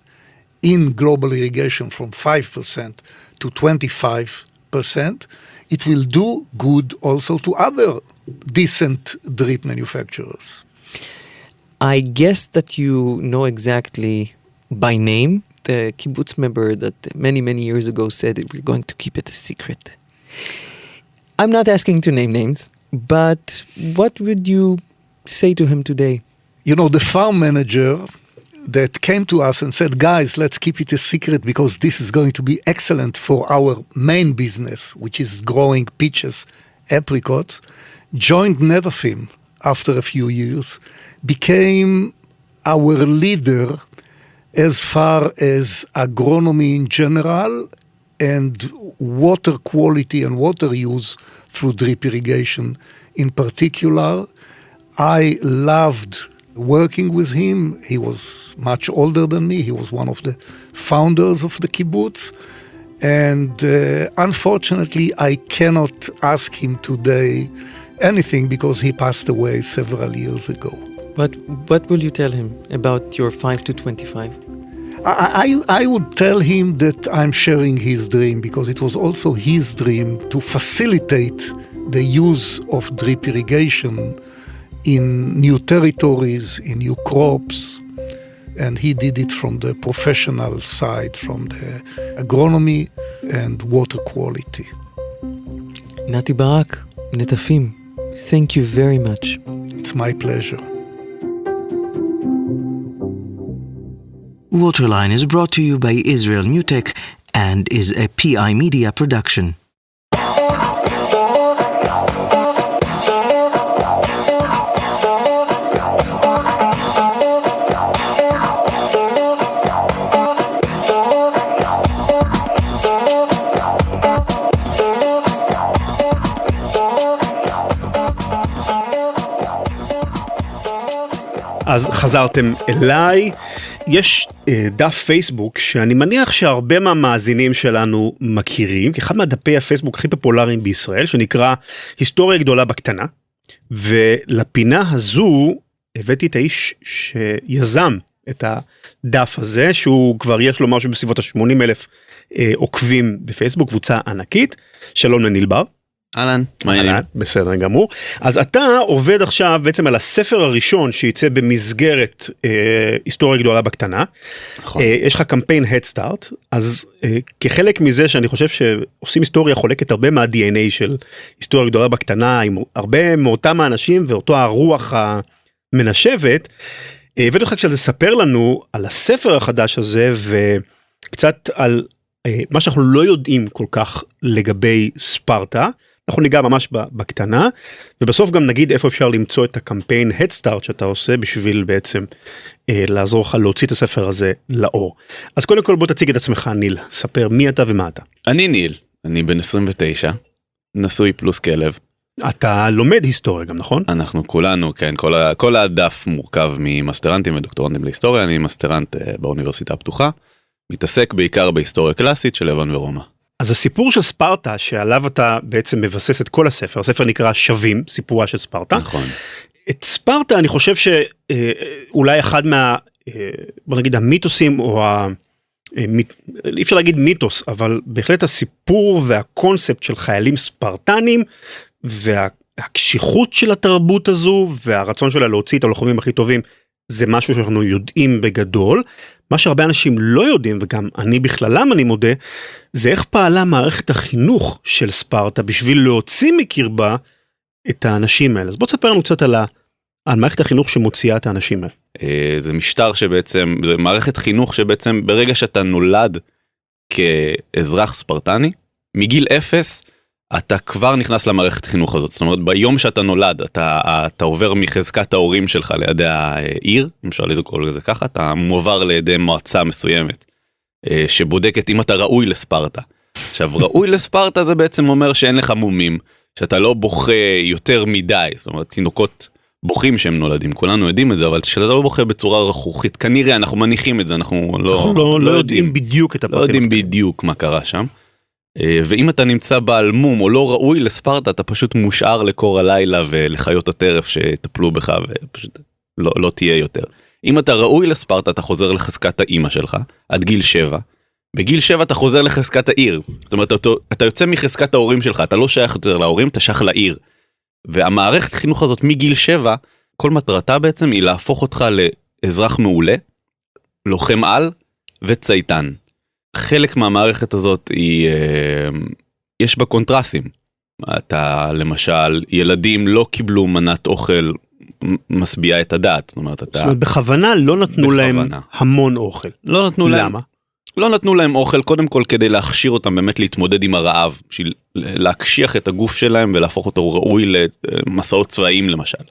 in global irrigation from 5% to 25%, it will do good also to other decent drip manufacturers. I guess that you know exactly by name the kibbutz member that many, many years ago said that we're going to keep it a secret. I'm not asking to name names, but what would you say to him today? You know, the farm manager that came to us and said, guys, let's keep it a secret because this is going to be excellent for our main business, which is growing peaches, apricots, joined Netafim after a few years, became our leader as far as agronomy in general and water quality and water use through drip irrigation in particular. I loved working with him. He was much older than me. He was one of the founders of the kibbutz. And unfortunately, I cannot ask him today anything because he passed away several years ago. But what will you tell him about your 5 to 25? I would tell him that I'm sharing his dream because it was also his dream to facilitate the use of drip irrigation in new territories, in new crops, and he did it from the professional side, from the agronomy and water quality. Nati Barak, Netafim, thank you very much. It's my pleasure. WaterLine is brought to you by Israel NewTech and is a PI Media production. אז חזרתם אליי. יש דף פייסבוק שאני מניח שהרבה מהמאזינים שלנו מכירים, כאחד מהדפי הפייסבוק הכי פופולריים בישראל, שנקרא היסטוריה גדולה בקטנה, ולפינה הזו הבאתי את האיש שיזם את הדף הזה, שהוא כבר יש לו משהו בסביבות ה-80,000 עוקבים בפייסבוק, קבוצה ענקית. שלום לניל בר. אהלן, מה העניינים? בסדר גמור. אז אתה עובד עכשיו בעצם על הספר הראשון שייצא במסגרת היסטוריה גדולה בקטנה. נכון. יש לך קמפיין Head Start, אז כחלק מזה שאני חושב שעושים היסטוריה חולקת הרבה מה-DNA של היסטוריה גדולה בקטנה, עם הרבה מאותם האנשים ואותו הרוח המנשבת, הבאתי לך כשאתה תספר לנו על הספר החדש הזה וקצת על מה שאנחנו לא יודעים כל כך לגבי ספרטה. אנחנו ניגע ממש בקטנה, ובסוף גם נגיד איפה אפשר למצוא את הקמפיין Head Start שאתה עושה בשביל בעצם לעזור לך להוציא את הספר הזה לאור. אז קודם כל בוא תציג את עצמך ניל, ספר מי אתה ומה אתה. אני ניל, אני בן 29, נשוי פלוס כלב. אתה לומד היסטוריה גם, נכון? אנחנו כולנו, כן, כל הדף מורכב ממאסטרנטים ודוקטורנטים להיסטוריה, אני מאסטרנט באוניברסיטה הפתוחה, מתעסק בעיקר בהיסטוריה קלאסית של יוון ורומא. אז הסיפור של ספרטה, שעליו אתה בעצם מבסס את כל הספר, הספר נקרא שבים-סיפורה של ספרטה. נכון. את ספרטה אני חושב שאולי אחד בוא נגיד המיתוסים, או אי אפשר להגיד מיתוס, אבל בהחלט הסיפור והקונספט של חיילים ספרטנים, והקשיחות של התרבות הזו, והרצון שלה להוציא את הלוחמים הכי טובים, זה משהו שאנחנו יודעים בגדול. מה שהרבה אנשים לא יודעים, וגם אני בכללם אני מודה, זה איך פעלה מערכת החינוך של ספרטה, בשביל להוציא מקרבה את האנשים האלה. אז בוא תספר לנו קצת על מערכת החינוך שמוציאה את האנשים האלה. זה משטר שבעצם, זה מערכת חינוך שבעצם ברגע שאתה נולד כאזרח ספרטני, מגיל 0, אתה כבר נכנס למערכת חינוך הזאת. זאת אומרת, ביום שאתה נולד, אתה עובר מחזקת ההורים שלך לידי העיר, אם אפשר לקרוא לזה ככה, אתה מועבר לידי מועצה מסוימת, שבודקת אם אתה ראוי לספרטה. עכשיו, ראוי לספרטה זה בעצם אומר שאין לך מומים, שאתה לא בוכה יותר מדי, זאת אומרת, תינוקות בוכים שהם נולדים, כולנו יודעים את זה, אבל שאתה לא בוכה בצורה רכוכית, כנראה אנחנו מניחים את זה, אנחנו לא יודעים בדיוק את הפרטים. לא יודעים בדיוק מה קרה שם. ואם אתה נמצא בעל מום או לא ראוי לספרטה, אתה פשוט מושאר לקור הלילה ולחיות הטרף שטפלו בך ופשוט לא תהיה יותר. אם אתה ראוי לספרטה, אתה חוזר לחזקת האמא שלך עד גיל 7. בגיל 7 אתה חוזר לחזקת העיר. זאת אומרת, אתה יוצא מחזקת ההורים שלך, אתה לא שייך יותר להורים, אתה שייך לעיר. והמערכת החינוך הזאת מגיל 7, כל מטרתה בעצם היא להפוך אותך לאזרח מעולה, לוחם על וצייתן. חלק מהמערכת הזאת יש בה קונטרסים. אתה, למשל, ילדים לא קיבלו מנת אוכל משביעה את הדעת. זאת אומרת, בכוונה לא נתנו להם המון אוכל. לא נתנו להם. למה? לא נתנו להם אוכל, קודם כל כדי להכשיר אותם באמת להתמודד עם הרעב, בשביל להקשיח את הגוף שלהם ולהפוך אותו ראוי למסעות צבאיים למשל.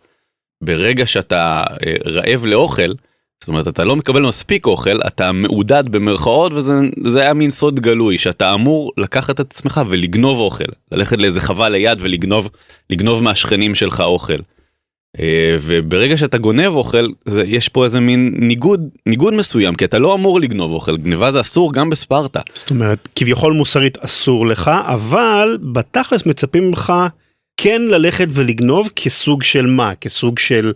ברגע שאתה רעב לאוכל, זאת אומרת, אתה לא מקבל מספיק אוכל, אתה מעודד במרכאות, וזה היה מין סוד גלוי, שאתה אמור לקחת את עצמך ולגנוב אוכל, ללכת לאיזה חווה ליד ולגנוב מהשכנים שלך אוכל. וברגע שאתה גונב אוכל, יש פה איזה מין ניגוד מסוים, כי אתה לא אמור לגנוב אוכל, גניבה זה אסור גם בספרטה. זאת אומרת, כביכול מוסרית אסור לך, אבל בתכלס מצפים לך כן ללכת ולגנוב כסוג של מה? כסוג של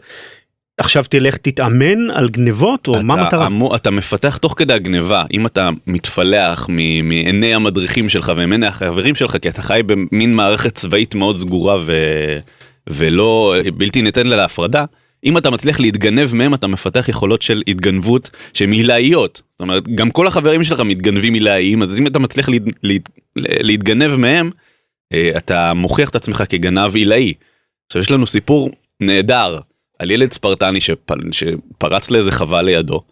עכשיו תלך תתאמן על גנבות, או מה מטרה? אתה מפתח תוך כדי הגניבה, אם אתה מתפלח מעיני המדריכים שלך ומעיני החברים שלך, כי אתה חי במין מערכת צבאית מאוד סגורה ולא בלתי ניתן להפרדה, אם אתה מצליח להתגנב מהם, אתה מפתח יכולות של התגנבות שהן עילאיות. זאת אומרת, גם כל החברים שלך מתגנבים עילאיים, אז אם אתה מצליח להתגנב מהם, אתה מוכיח את עצמך כגנב עילאי. עכשיו יש לנו סיפור נהדר על ילד ספרטני שפרץ לאיזה חווה לידו.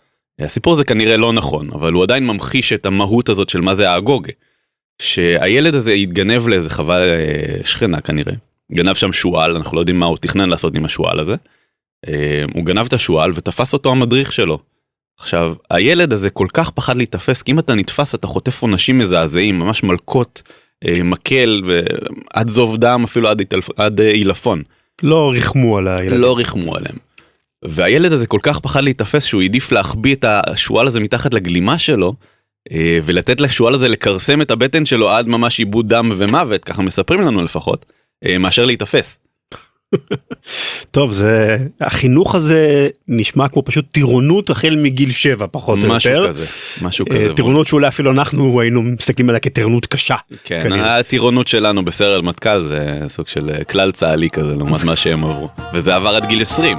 הסיפור הזה כנראה לא נכון, אבל הוא עדיין ממחיש את המהות הזאת של מה זה האגוגה. שהילד הזה התגנב לאיזה חווה שכנה כנראה. גנב שם שואל, אנחנו לא יודעים מה הוא תכנן לעשות עם השואל הזה. הוא גנב את השואל ותפס אותו המדריך שלו. עכשיו, הילד הזה כל כך פחד להתאפס, כי אם אתה נתפס, אתה חוטף עונשים מזעזעים, ממש מלכות, מקל, ועד זוב דם, אפילו עד אילפון. לא ריחמו על הילד. לא ריחמו עליהם. והילד הזה כל כך פחד להתאפס, שהוא העדיף להחביא את השואל הזה מתחת לגלימה שלו, ולתת לשואל הזה לקרסם את הבטן שלו עד ממש איבוד דם ומוות, ככה מספרים לנו לפחות, מאשר להתאפס. טוב, החינוך הזה נשמע כמו פשוט טירונות החל מגיל 7, פחות או יותר. משהו כזה. טירונות שאולי אפילו אנחנו היינו מסתכלים עליה כטירונות קשה. כן, הטירונות שלנו בסיירת מטכ"ל זה סוג של כלל צה"לי כזה, לעומת מה שהם עברו. וזה עבר עד גיל 20.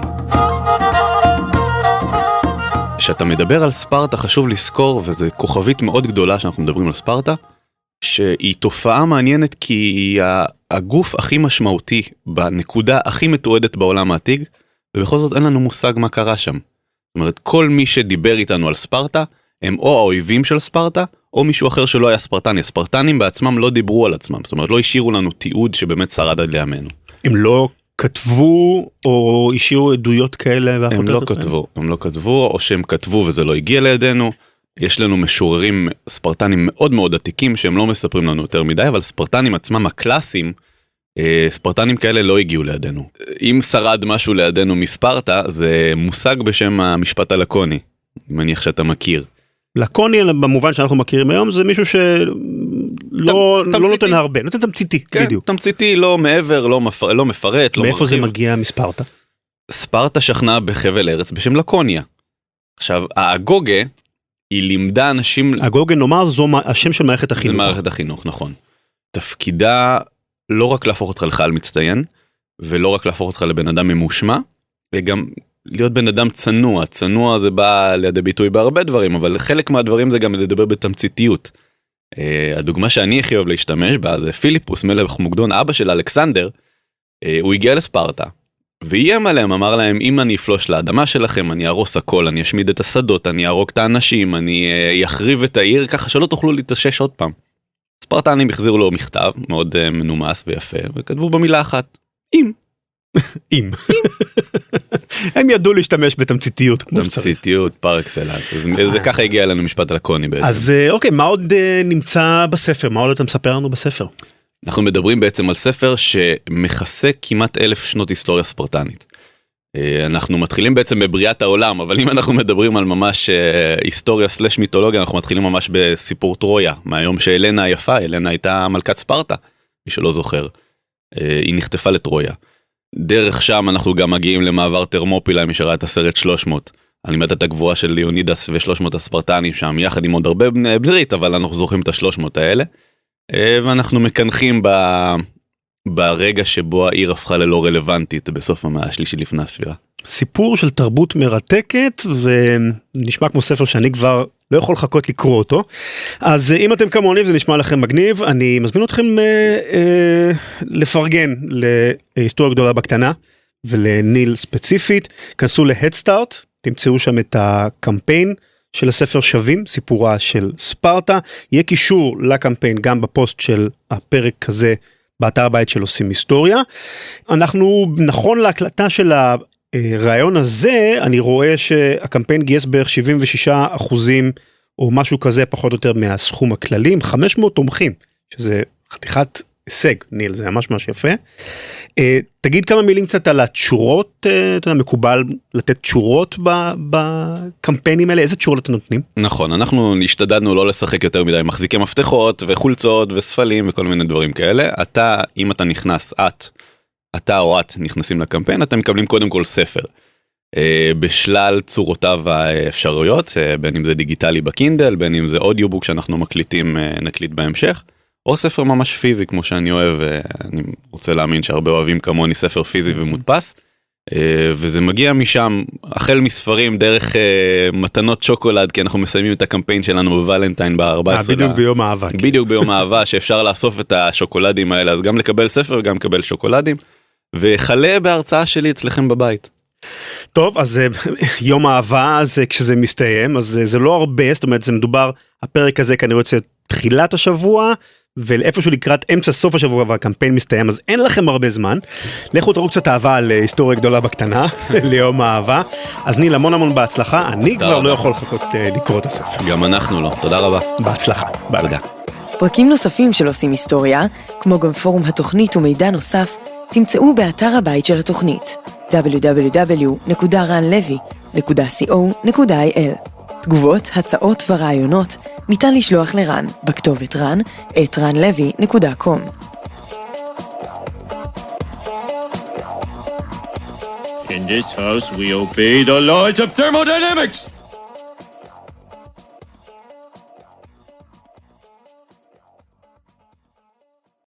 כשאתה מדבר על ספרטה, חשוב לזכור, וזו כוכבית מאוד גדולה שאנחנו מדברים על ספרטה, שהיא תופעה מעניינת כי היא הגוף הכי משמעותי בנקודה הכי מתועדת בעולם העתיק, ובכל זאת אין לנו מושג מה קרה שם. זאת אומרת, כל מי שדיבר איתנו על ספרטה, הם או האויבים של ספרטה, או מישהו אחר שלא היה ספרטני. הספרטנים בעצמם לא דיברו על עצמם, זאת אומרת, לא השאירו לנו תיעוד שבאמת שרד עד לימינו. הם לא כתבו או השאירו עדויות כאלה? הם לא כתבו, או שהם כתבו וזה לא הגיע לידינו. יש לנו משוררים ספרטנים מאוד מאוד עתיקים שהם לא מספרים לנו יותר מדי, אבל ספרטנים עצמם הקלאסיים, ספרטנים כאלה לא הגיעו לידינו. אם שרד משהו לידינו מספרטה, זה מושג בשם המשפט הלקוני, מניח שאתה מכיר. לקוני במובן שאנחנו מכירים היום, זה מישהו שלא נותן הרבה, נותן תמציתי, בדיוק. תמציתי, לא מעבר, לא מפרט, לא מרחיב. מאיפה זה מגיע מספרטה? ספרטה שכנה בחבל ארץ בשם לקוניה. עכשיו, האגוגה, היא לימדה אנשים... אגוגה נאמר זו השם של מערכת החינוך. זה מערכת החינוך, נכון. תפקידה לא רק להפוך אותך לחייל מצטיין, ולא רק להפוך אותך לבן אדם ממושמע, וגם להיות בן אדם צנוע. צנוע זה בא לידי ביטוי בהרבה דברים, אבל חלק מהדברים זה גם לדבר בתמציתיות. הדוגמה שאני הכי אוהב להשתמש בה, זה פיליפוס מלך מוקדון, אבא של אלכסנדר, הוא הגיע לספרטה. ואיים עליהם, אמר להם, אם אני אפלוש לאדמה שלכם, אני ארוס הכל, אני אשמיד את השדות, אני ארוג את האנשים, אני יחריב את העיר, ככה שלא תוכלו להתאושש עוד פעם. ספרטנים החזירו לו מכתב, מאוד מנומס ויפה, וכתבו במילה אחת, אם. אם. הם ידעו להשתמש בתמציתיות. תמציתיות, פר אקסלנס. זה ככה הגיע אלינו משפט לקוני בעצם. אז אוקיי, מה עוד נמצא בספר? מה עוד אתה מספר לנו בספר? אנחנו מדברים בעצם על ספר שמכסה כמעט 1000 שנות היסטוריה ספרטנית. אנחנו מתחילים בעצם בבריאת העולם, אבל אם אנחנו מדברים על ממש היסטוריה סלש מיתולוגיה, אנחנו מתחילים ממש בסיפור טרויה, מהיום שאלנה היפה, אלנה הייתה מלכת ספרטה, מי שלא זוכר. היא נחטפה לטרויה. דרך שם אנחנו גם מגיעים למעבר תרמופילה, מי שראה את הסרט 300, על לימדת הגבורה של ליאונידס ו300 הספרטנים שם, יחד עם עוד הרבה בני ברית, אבל אנחנו זוכרים את ה300 האלה. ואנחנו מקנחים ברגע שבו העיר הפכה ללא רלוונטית בסוף המאה השלישית לפני הספירה. סיפור של תרבות מרתקת, ונשמע כמו ספר שאני כבר לא יכול לחכות לקרוא אותו. אז אם אתם כמוני וזה נשמע לכם מגניב, אני מזמין אתכם לפרגן להיסטוריה גדולה בקטנה, ולניל ספציפית, כנסו ל-Headstart, תמצאו שם את הקמפיין של הספר שבים-סיפורה של ספרטה, יהיה קישור לקמפיין גם בפוסט של הפרק הזה, באתר הבית של עושים היסטוריה. אנחנו, נכון להקלטה של הרעיון הזה, אני רואה שהקמפיין גייס בערך 76% או משהו כזה, פחות או יותר מהסכום הכללי, 500 תומכים, שזה חתיכת הישג, ניל, זה ממש ממש יפה. תגיד כמה מילים קצת על התשורות, אתה יודע, מקובל לתת תשורות בקמפיינים האלה, איזה תשורות אתם נותנים? נכון, אנחנו השתדדנו לא לשחק יותר מדי, מחזיקי מפתחות וחולצות וספלים וכל מיני דברים כאלה. אתה, אם אתה נכנס, אתה או את נכנסים לקמפיין, אתם מקבלים קודם כל ספר. בשלל צורותיו האפשרויות, בין אם זה דיגיטלי בקינדל, בין אם זה אודיובוק שאנחנו מקליטים, נקליט בהמשך. או ספר ממש פיזי, כמו שאני אוהב, אני רוצה להאמין שהרבה אוהבים כמוני ספר פיזי ומודפס, וזה מגיע משם, החל מספרים דרך מתנות שוקולד, כי אנחנו מסיימים את הקמפיין שלנו בוולנטיין ב-14. בדיוק ביום האהבה. בדיוק ביום האהבה, שאפשר לאסוף את השוקולדים האלה, אז גם לקבל ספר וגם לקבל שוקולדים, וחלה בהרצאה שלי אצלכם בבית. טוב, אז יום האהבה, אז כשזה מסתיים, אז זה לא הרבה, זאת אומרת, זה מדובר, הפרק הזה כנראה יוצא תחילת השבוע, ולאיפשהו לקראת אמצע סוף השבוע והקמפיין מסתיים, אז אין לכם הרבה זמן. לכו תראו קצת אהבה על היסטוריה גדולה בקטנה, ליום האהבה. אז ניל, המון המון בהצלחה, אני כבר לא יכול לחכות לקרוא את הספר. גם אנחנו לא, תודה רבה. בהצלחה. תודה. פרקים נוספים של עושים היסטוריה, כמו גם פורום התוכנית ומידע נוסף, תמצאו באתר הבית של התוכנית, www.ranlevy.co.il. תגובות, הצעות ורעיונות ניתן לשלוח לרן בכתובת ran@ranlevy.com. In this house we obey the laws of thermodynamics.